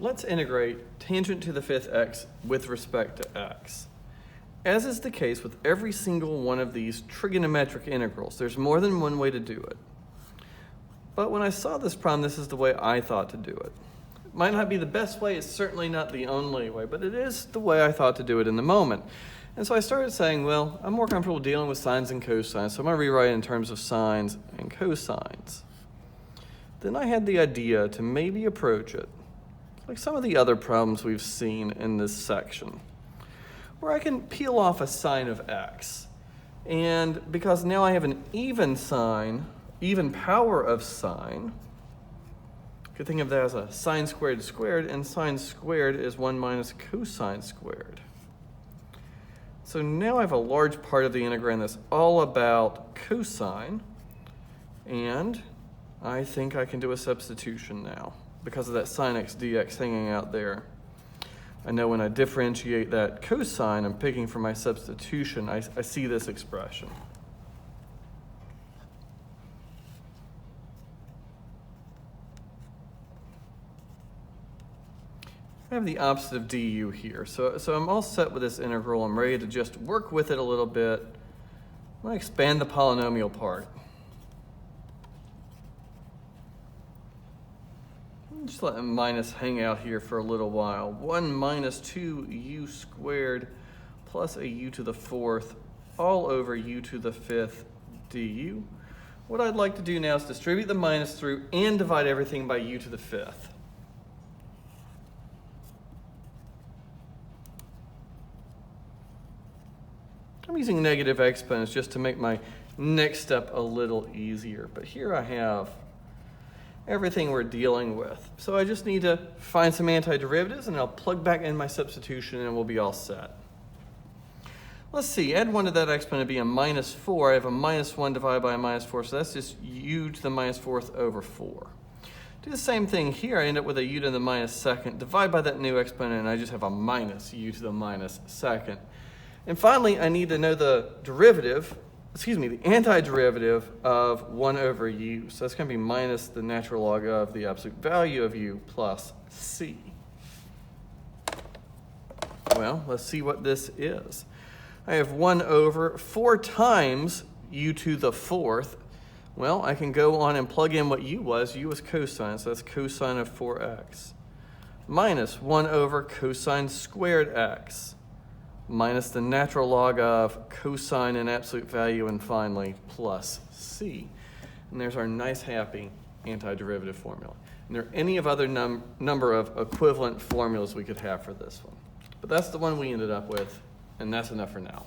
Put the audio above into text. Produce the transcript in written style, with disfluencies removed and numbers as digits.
let's integrate tangent to the fifth x with respect to x. As is the case with every single one of these trigonometric integrals, there's more than one way to do it. But when I saw this problem, this is the way I thought to do it. It might not be the best way, it's certainly not the only way, but it is the way I thought to do it in the moment. And so I started saying, well, I'm more comfortable dealing with sines and cosines, so I'm going to rewrite it in terms of sines and cosines. Then I had the idea to maybe approach it like some of the other problems we've seen in this section, where I can peel off a sine of x. And because now I have an even sign, even power of sine, you could think of that as a sine squared squared, and sine squared is 1 minus cosine squared. So now I have a large part of the integrand that's all about cosine, and I think I can do a substitution now because of that sine x dx hanging out there. I know when I differentiate that cosine, I'm picking for my substitution, I see this expression. I have the opposite of du here. So I'm all set with this integral. I'm ready to just work with it a little bit. I'm going to expand the polynomial part. Just let minus hang out here for a little while. 1 minus 2u squared plus a u to the fourth all over u to the fifth du. What I'd like to do now is distribute the minus through and divide everything by u to the fifth. I'm using negative exponents just to make my next step a little easier. But here I have everything we're dealing with. So I just need to find some antiderivatives, and I'll plug back in my substitution, and we'll be all set. Let's see, add 1 to that exponent would be a minus 4. I have a minus 1 divided by a minus 4, so that's just u to the minus fourth over 4. Do the same thing here. I end up with a u to the minus second. Divide by that new exponent, and I just have a minus u to the minus second. And finally, I need to know the antiderivative of 1 over u. So that's going to be minus the natural log of the absolute value of u plus c. Well, let's see what this is. I have 1 over 4 times u to the fourth. Well, I can go on and plug in what u was. U was cosine, so that's cosine of 4x. Minus 1 over cosine squared x. Minus the natural log of cosine and absolute value, and finally plus c. And there's our nice happy antiderivative formula. And there are any of other number of equivalent formulas we could have for this one. But that's the one we ended up with, and that's enough for now.